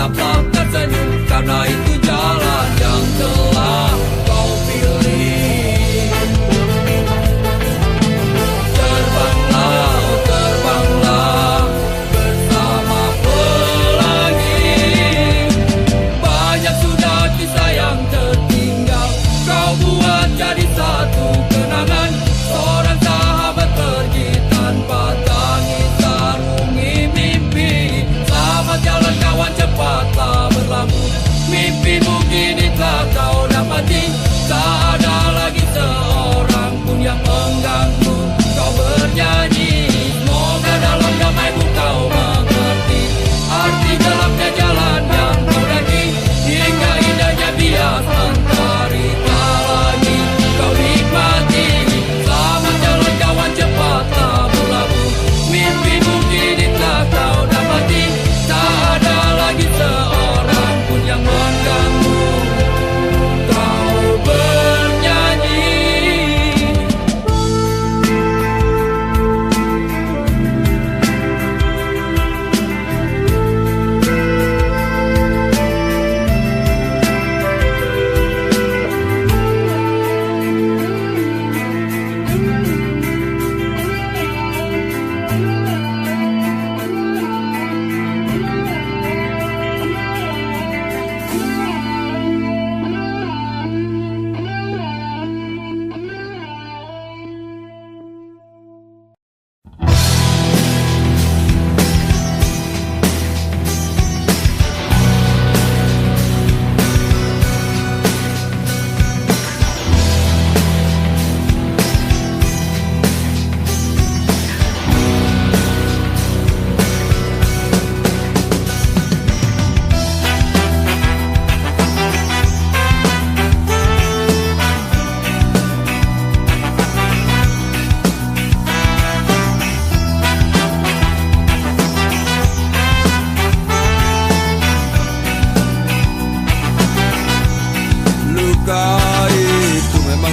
tetaplah tersenyum, karena itu jalan yang telah kau pilih. Terbanglah, oh terbanglah bersama pelangi. Banyak sudah kisah yang tertinggal, kau buat jadi satu kenangan. Seorang sahabat pergi tanpa tangis sarungi mimpi. Selamat jalan kawan, cepatlah berlabuh. Mimpimu kini telah kau dapati. Tak ada lagi seorang pun yang mengganggu kau bernyanyi. Semoga dalam damaimu kau mengerti arti gelapnya jalan yang kau daki. Hingga indahnya bias mentari tak lagi kau nikmati. Selamat jalan kawan, cepatlah berlabuh. Mimpimu kini telah kau dapati. Tak ada lagi seorang pun yang mengganggu kau bernyanyi.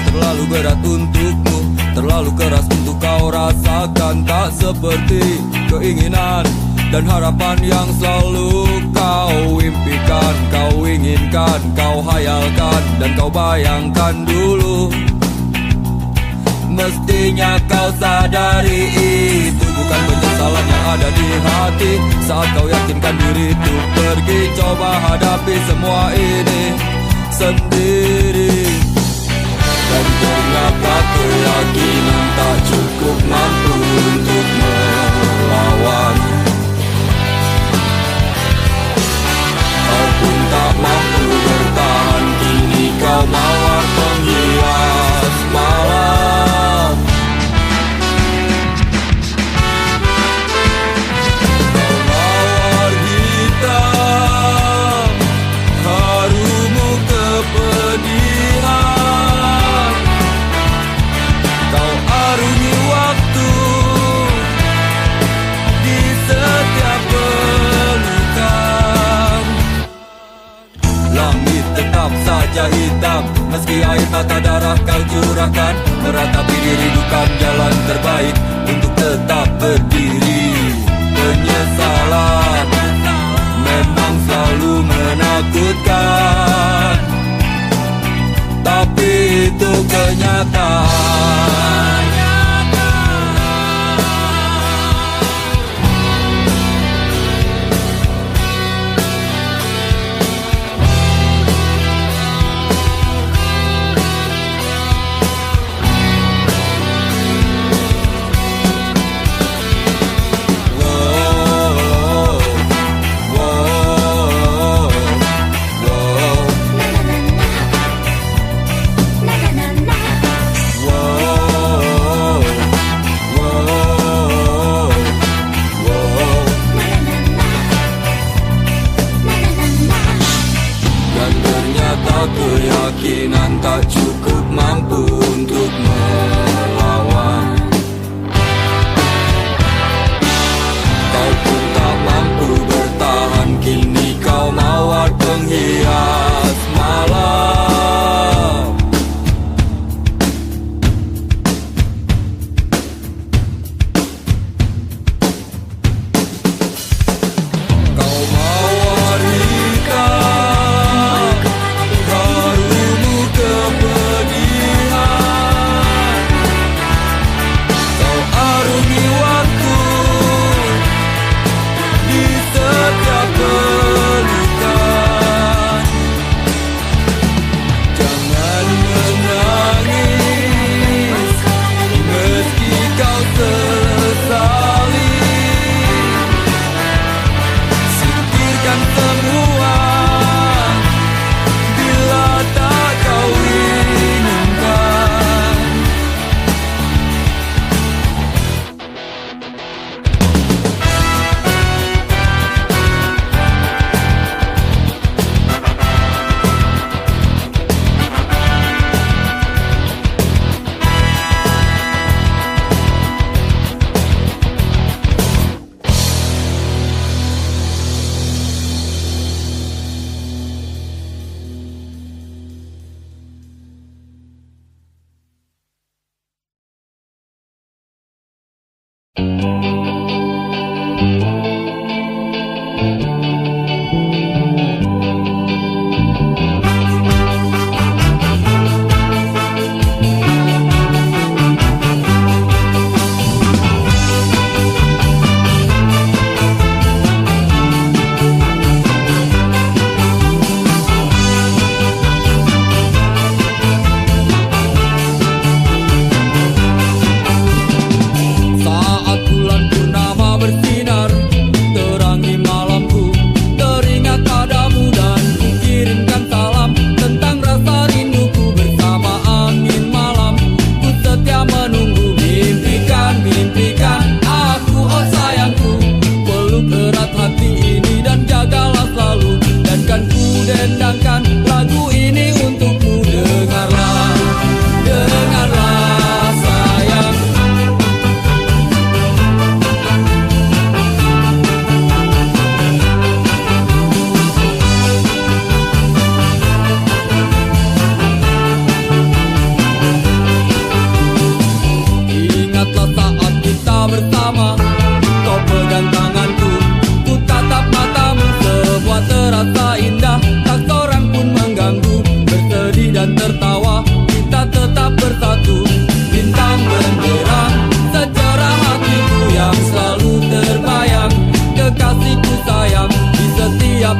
Terlalu berat untukmu, terlalu keras untuk kau rasakan. Tak seperti keinginan dan harapan yang selalu kau impikan, kau inginkan, kau hayalkan, dan kau bayangkan dulu. Mestinya kau sadari itu bukan penyesalan yang ada di hati. Saat kau yakinkan diri untuk pergi, coba hadapi semua ini sendiri. Dan ternyata keyakinan tak cukup mampu untuk melawan. Kau pun tak mampu bertahan, kini kau mawar penghias malam. Kau mawar hitam, harumu kepedihan. Kau arungi waktu di setiap pelukan. Langit tetap saja hitam, meski air mata darah kau curahkan. Meratapi diri bukan jalan terbaik untuk tetap berdiri. Penyesalan memang selalu menakutkan, tapi itu kenyataan. Keyakinan tak cukup mampu untuk melawan. Kau pun tak mampu bertahan, kini kau mawar penghias malam. Kau mawar hitam,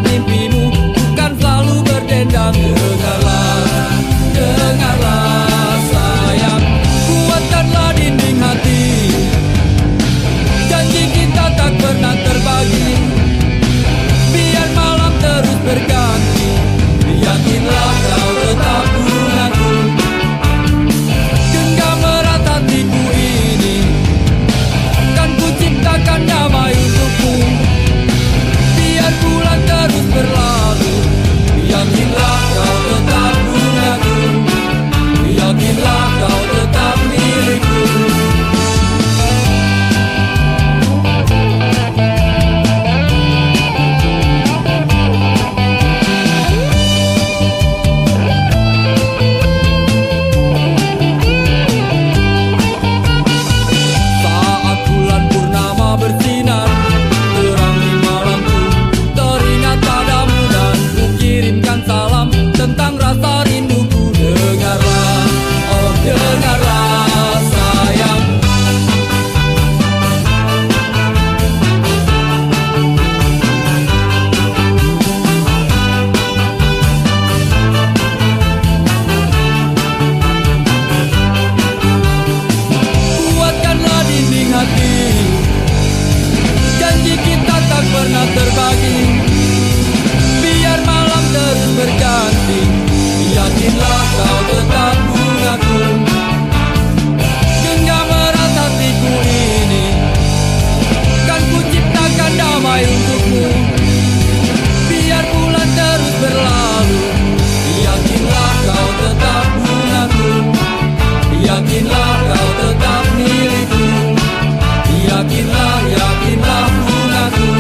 mimpimu, bukan selalu berdendam. Dengarlah sayang, kuatkanlah dinding hati. Janji kita tak pernah terbagi, biar malam terus berganti. Yakinlah kau tetap bungaku, genggam erat hatiku ini. Kan ku ciptakan damai untukmu, biar bulan terus berlalu. Yakinlah kau tetap bungaku, yakinlah kau tetap milikku. Saat bulan purnama bersinar, terangi malamku, teringat padamu dan ku kirimkan salam tentang rasa rinduku. Dengarlah, oh dengarlah sayang. Kuatkanlah dinding hati, janji kita tak pernah terbagi, biar malam terus berganti. Yakinlah kau tetap bungaku, genggam erat hatiku ini. Kan ku ciptakan damai untukmu, biar bulan terus berlalu. Yakinlah kau tetap bungaku, yakinlah kau tetap milikku. Yakinlah, yakinlah bungaku,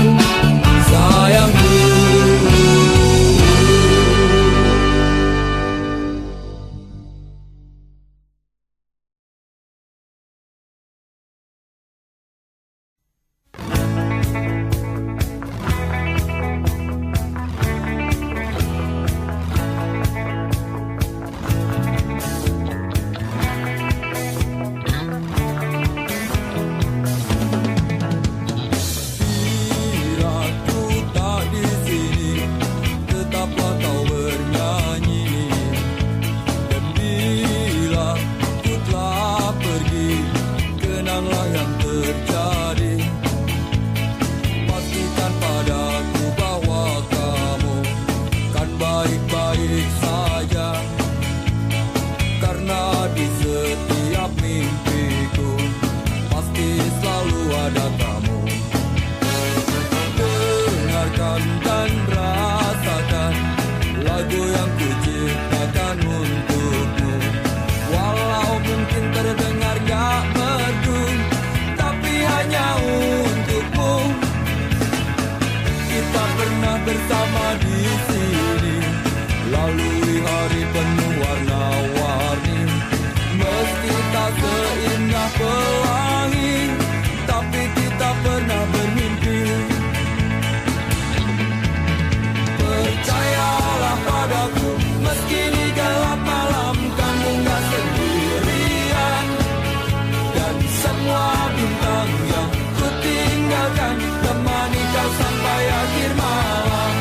sayangku. Bila ku tak di sini, tetaplah kau bernyanyi. Dan bila ku telah pergi, kenanglah yang terjadi. Pastikan padaku bahwa kamu kan baik-baik saja, karena di setiap mimpiku pasti selalu ada kamu. Dengarkan dan rasakan lagu yang ku ciptakan untukmu. Walau mungkin terdengar gak merdu, tapi hanya untukmu. Kita pernah bersama di sini, lalui hari penuh warna-warni. Meski tak seindah pelangi, tapi kita pernah bermimpi. Percayalah padaku, meski di gelap malam kamu gak sendirian. Dan semua bintang yang ku tinggalkan temani kau sampai akhir malam.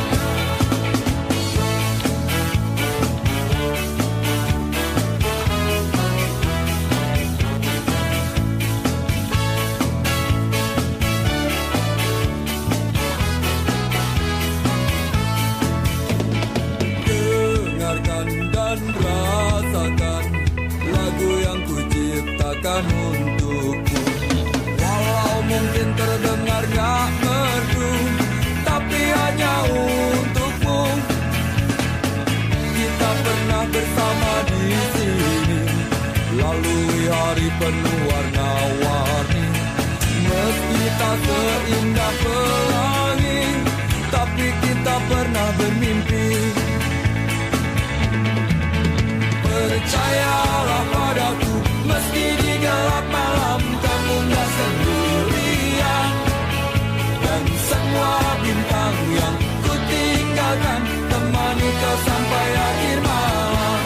Dengarkan dan rasakan lagu yang ku ciptakan untukmu. Walau mungkin terdengar gak merdu, tapi hanya untukmu. Kita pernah bersama di sini, lalui hari penuh warna-warni. Meski tak seindah pelangi, tapi kita pernah bermimpi. Percayalah padaku, meski di gelap malam kamu gak sendirian. Dan semua bintang yang ku tinggalkan temani kau sampai akhir malam.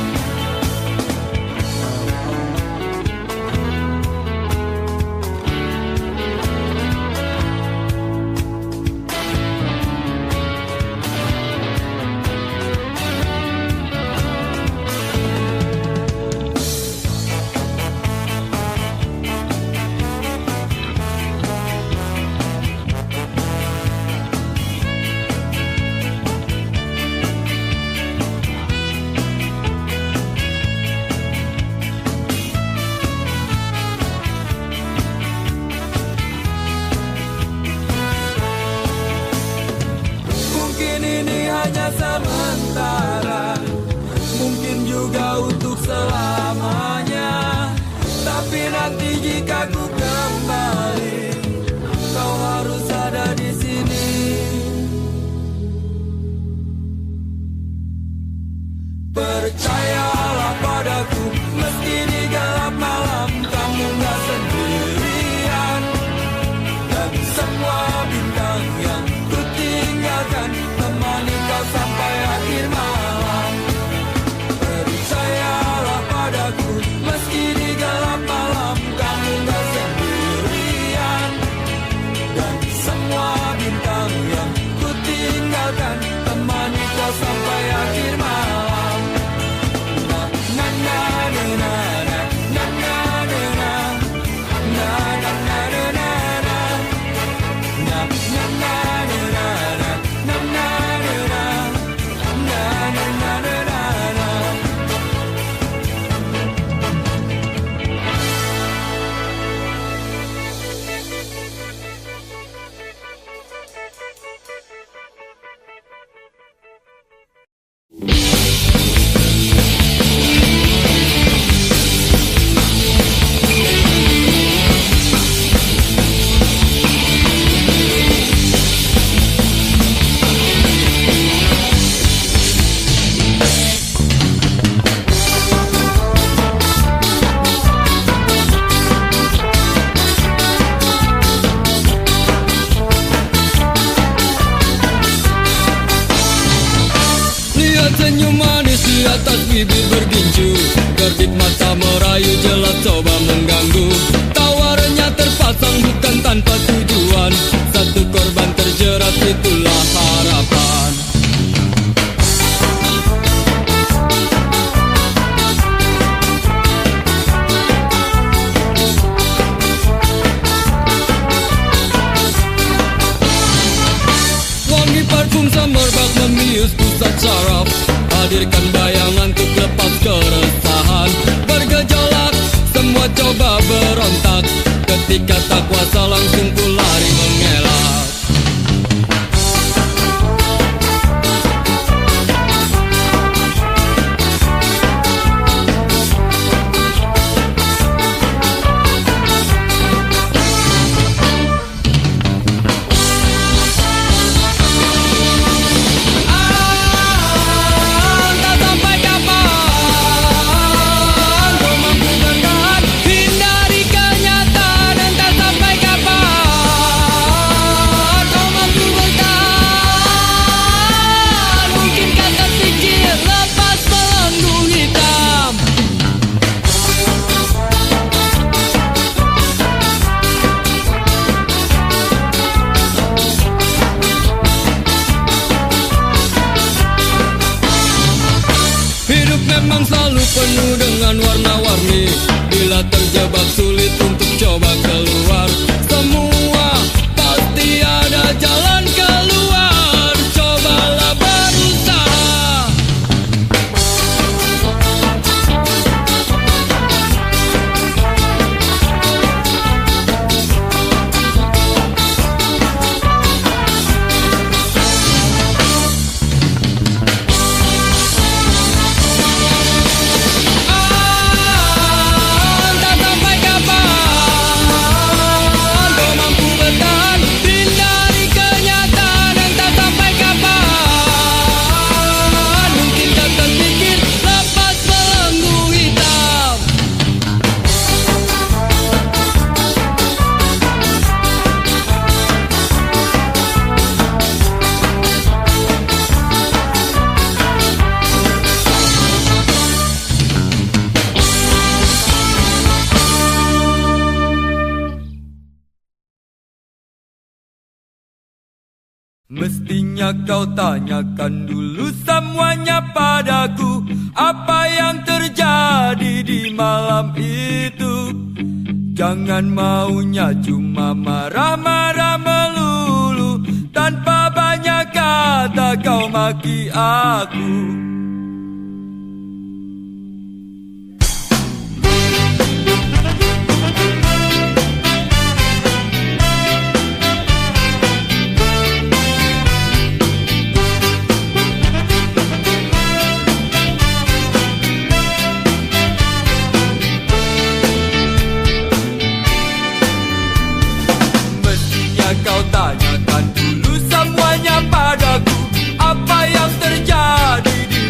Senyum manis di atas bibir bergincu, gerbit mata merayu jelas coba mengganggu. Tawarannya terpasang bukan tanpa tujuan, satu korban terjerat itulah harapan. Wangi parfum semerbak membius pusat saraf, hadirkan bayangan untuk lepas keresahan. Bergejolak, semua coba berontak, ketika tak kuasa langsung ku lari mengelak. Memang selalu penuh dengan warna-warni, bila terjebak sulit untuk coba keluar. Semua pasti ada jalan keluar, cobalah berusaha. Mestinya kau tanyakan dulu semuanya padaku, apa yang terjadi di malam itu. Jangan maunya cuma marah-marah melulu, tanpa banyak kata kau maki aku. Kau tanyakan dulu semuanya padaku, apa yang terjadi di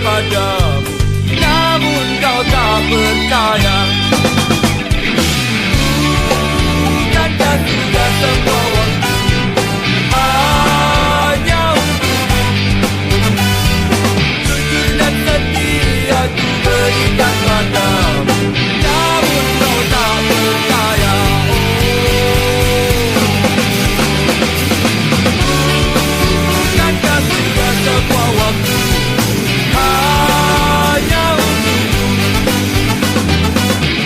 padamu, namun kau tak percaya. Bukankah sudah semua waktu hanya untukmu? Jujur dan setia ku berikan padamu, namun kau tak percaya. Bukankah sudah semua waktu hanya untukmu?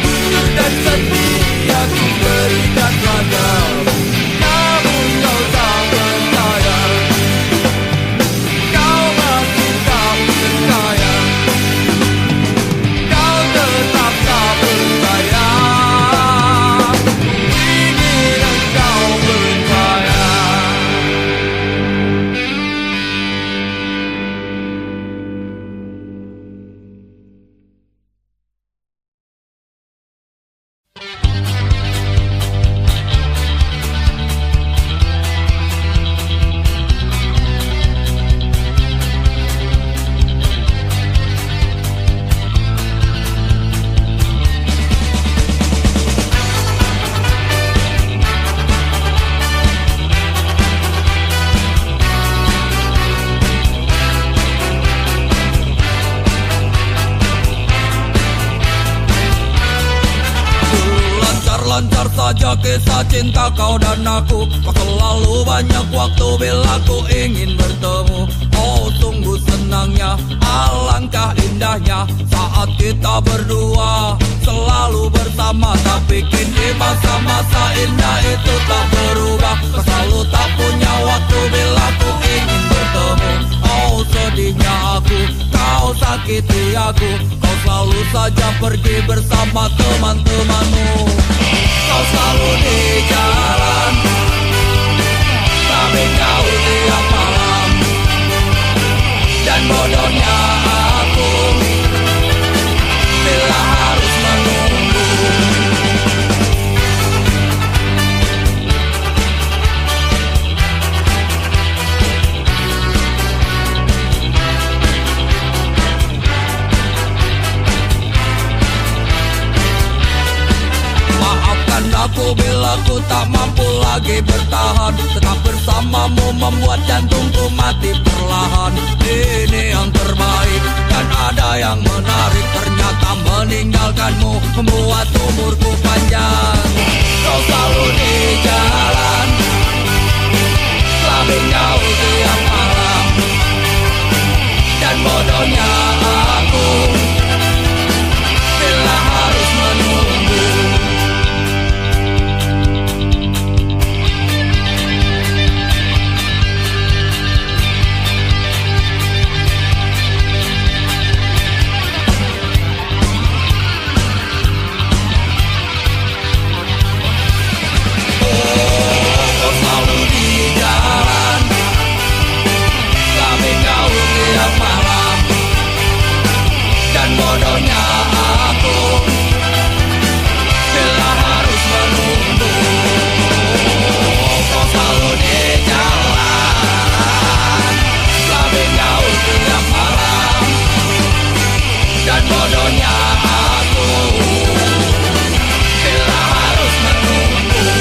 Jujur dan setia ku berikan padamu, namun kau tak percaya. Kau masih tak percaya, kau tetap tak percaya. Ingin engkau percaya. Lancar saja kisah cinta kau dan aku. Kau selalu banyak waktu bila ku ingin bertemu. Oh sungguh senangnya, alangkah indahnya saat kita berdua selalu bersama. Tapi kini masa-masa indah itu tak berubah. Kau selalu tak punya waktu bila ku ingin bertemu. Oh sedihnya aku, kau sakiti aku. Kau selalu saja pergi bersama teman-temanmu. Kau selalu di jalan, tapi kau tiap malam. Dan bodohnya aku bila harus menunggu. Maafkan aku bila ku tak mampu lagi bertahan. Tetap bersamamu membuat jantungku mati perlahan. Ini yang terbaik dan ada yang menarik. Ternyata meninggalkanmu membuat umurku panjang. Kau selalu di jalan, tapi kau tiap malam. Dan bodohnya aku bila harus menunggu. Bodohnya aku bila harus menunggu. Kau selalu di jalan, tapi kau tiap malam. Dan bodohnya aku bila harus menunggu.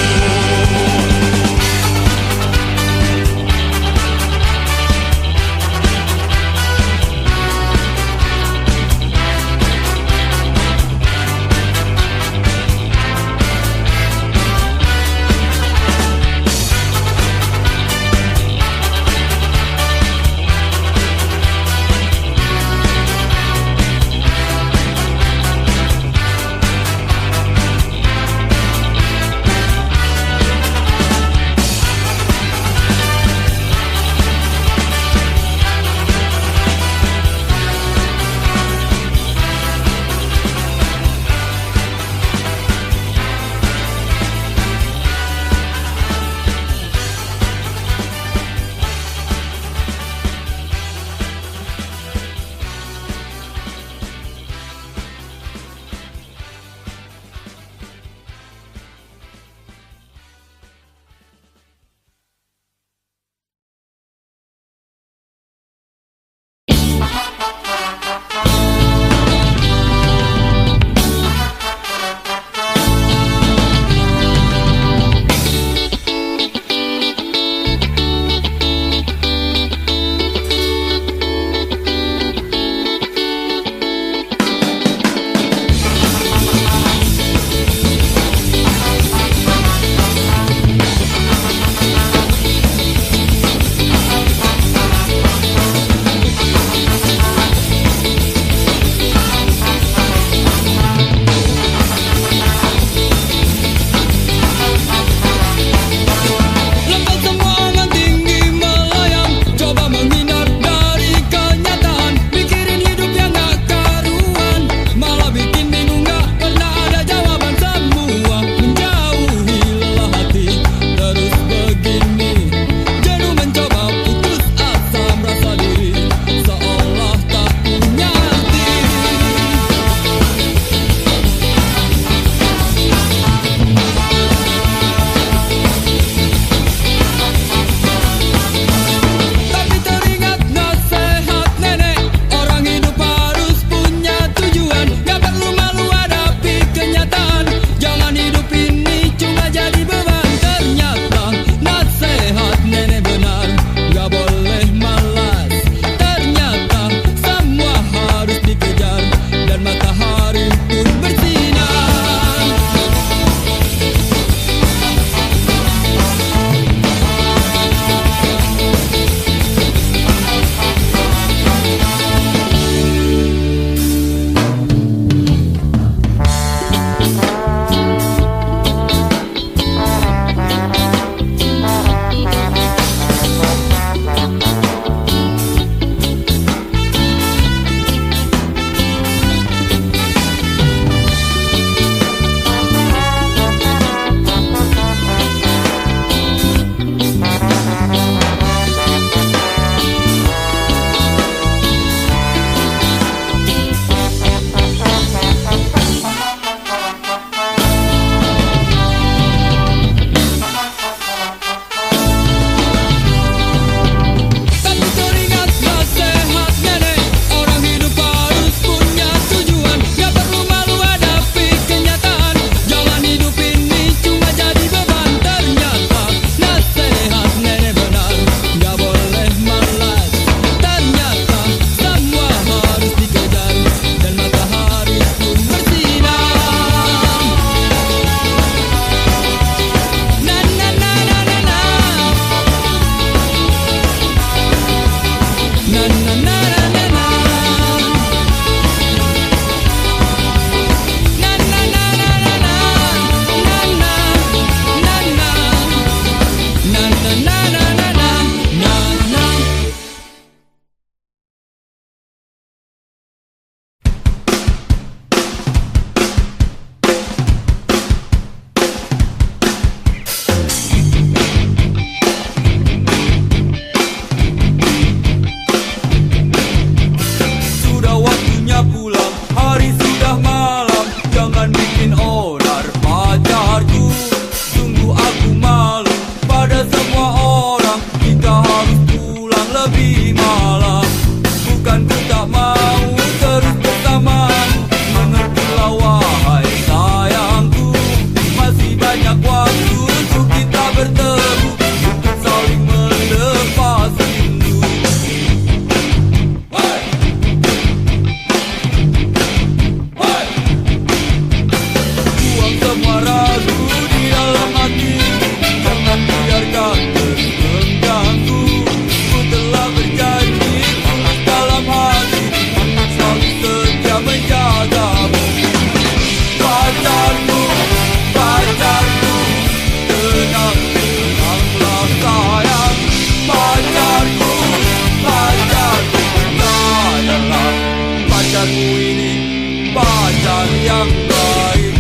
pacarmu ini pacar yang baik.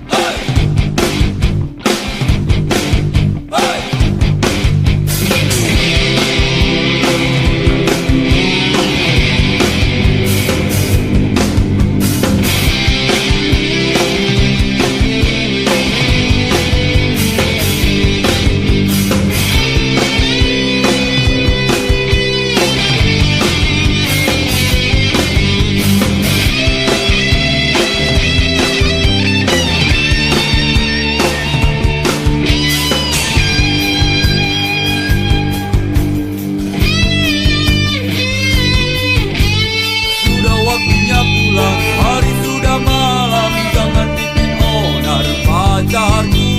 Hey! Hey! Waktunya pulang, hari sudah malam, jangan bikin onar pacarku.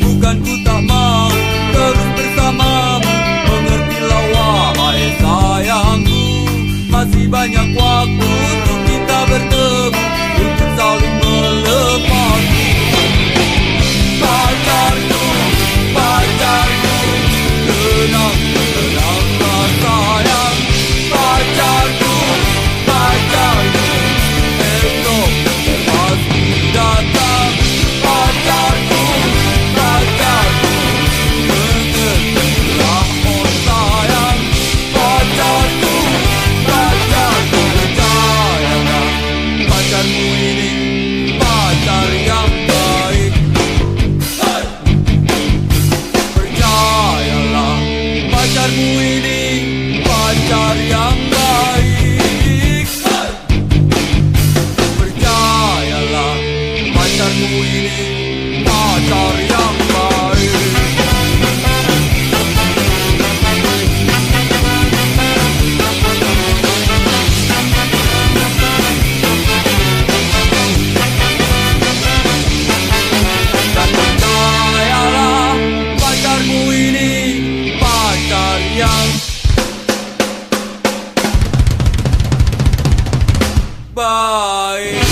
Bukan ku tak mau terus bersamamu, mengertilah wahai sayangku. Masih banyak waktu untuk kita bertemu, untuk saling melepasku. Pacarku, pacarku, tenang, tenanglah sayang. Pacarku, pacarku, esok pasti datang. Pacarku, pacarku, mengertilah oh sayang. Pacarku, pacarku, percayalah, pacarmu ini pacar yang baik. Percayalah, pacarmu ini pacar yang baik. Percayalah, pacarmu ini pacar yang baik. Dan percayalah, pacarmu ini pacar yang baik.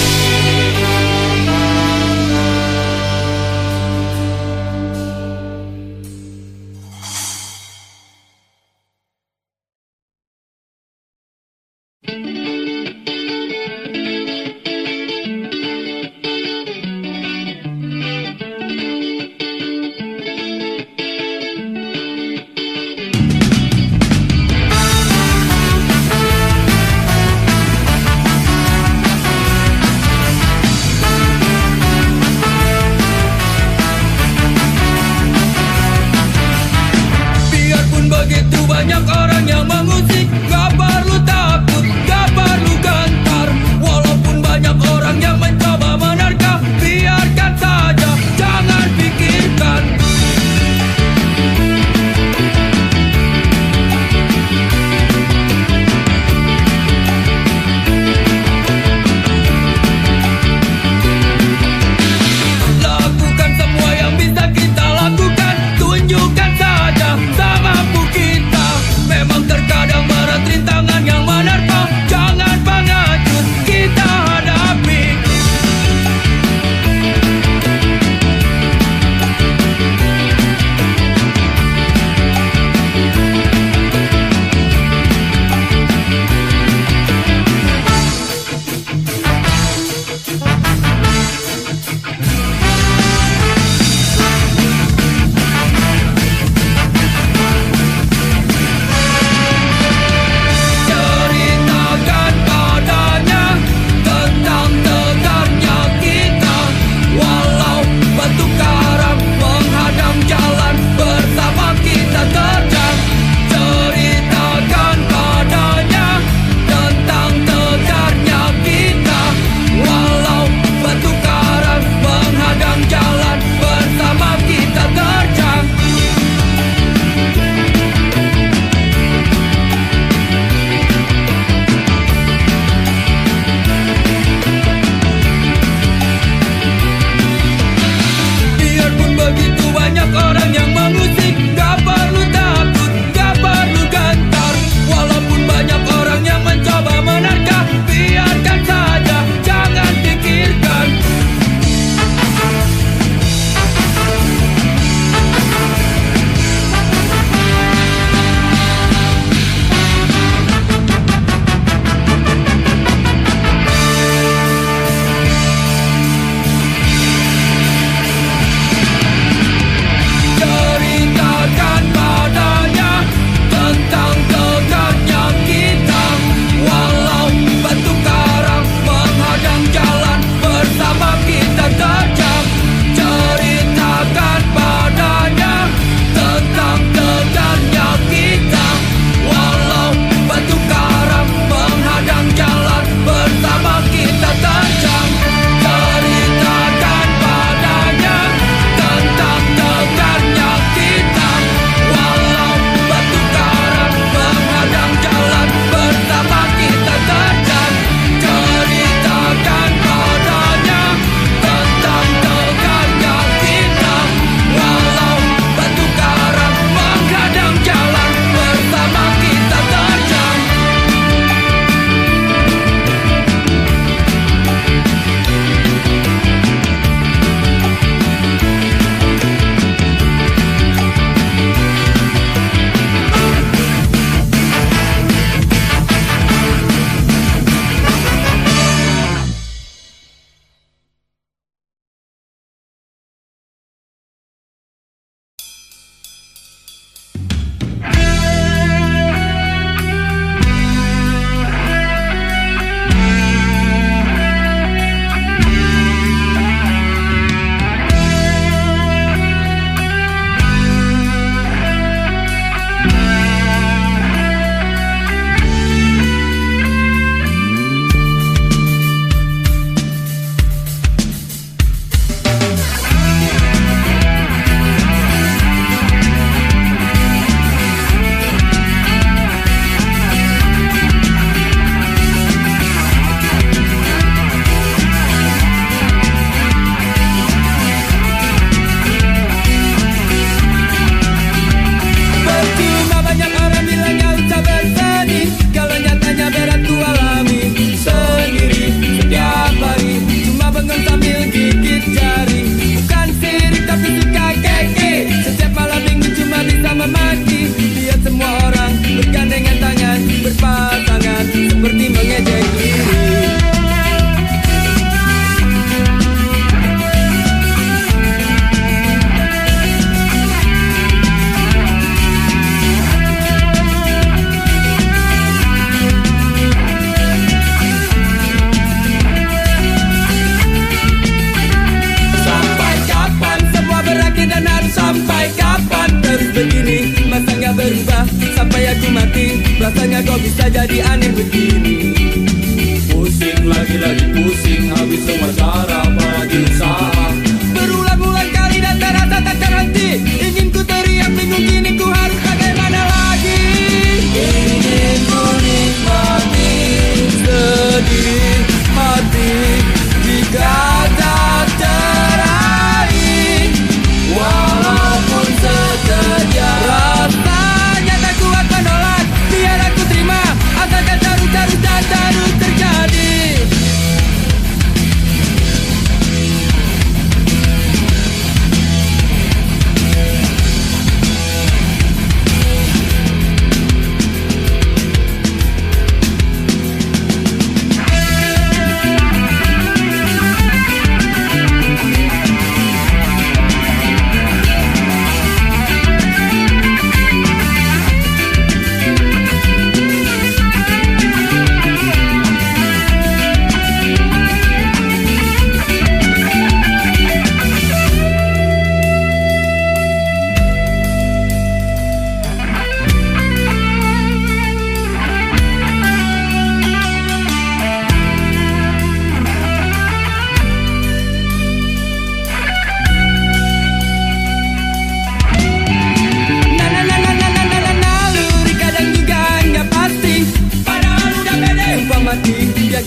Biarpun begitu banyak orang yang mengusik, gak perlu takut, gak perlu gentar. Walaupun banyak orang yang mencoba menerka, biarkan saja, jangan pikirkan. Lakukan semua yang bisa kita lakukan, tunjukkan saja semampu kita. Memang terkadang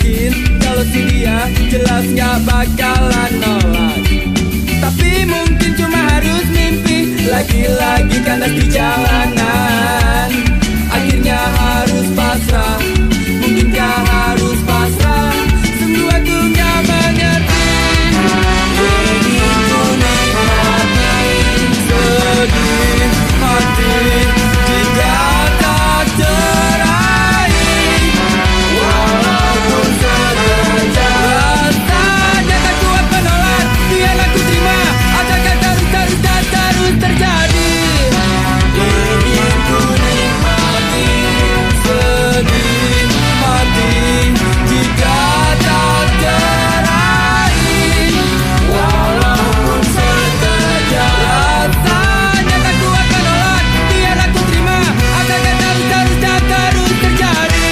mungkin kalau si dia jelas gak bakalan nolak. Tapi mungkin cuma harus mimpi, lagi-lagi kandas di jalanan. Akhirnya harus pasrah, mungkinkah harus pasrah? Sungguh aku gak mengerti. Ingin ku nikmati sedih hati jika tak teraih, walaupun sekejap. Rasanya tak kuat menolak, biarlah ku terima. Asalkan terus terjadi. Ingin ku nikmati sedih hati jika tak teraih, walaupun sekejap. Rasanya tak kuat menolak, biarlah ku terima. Asalkan terus terjadi.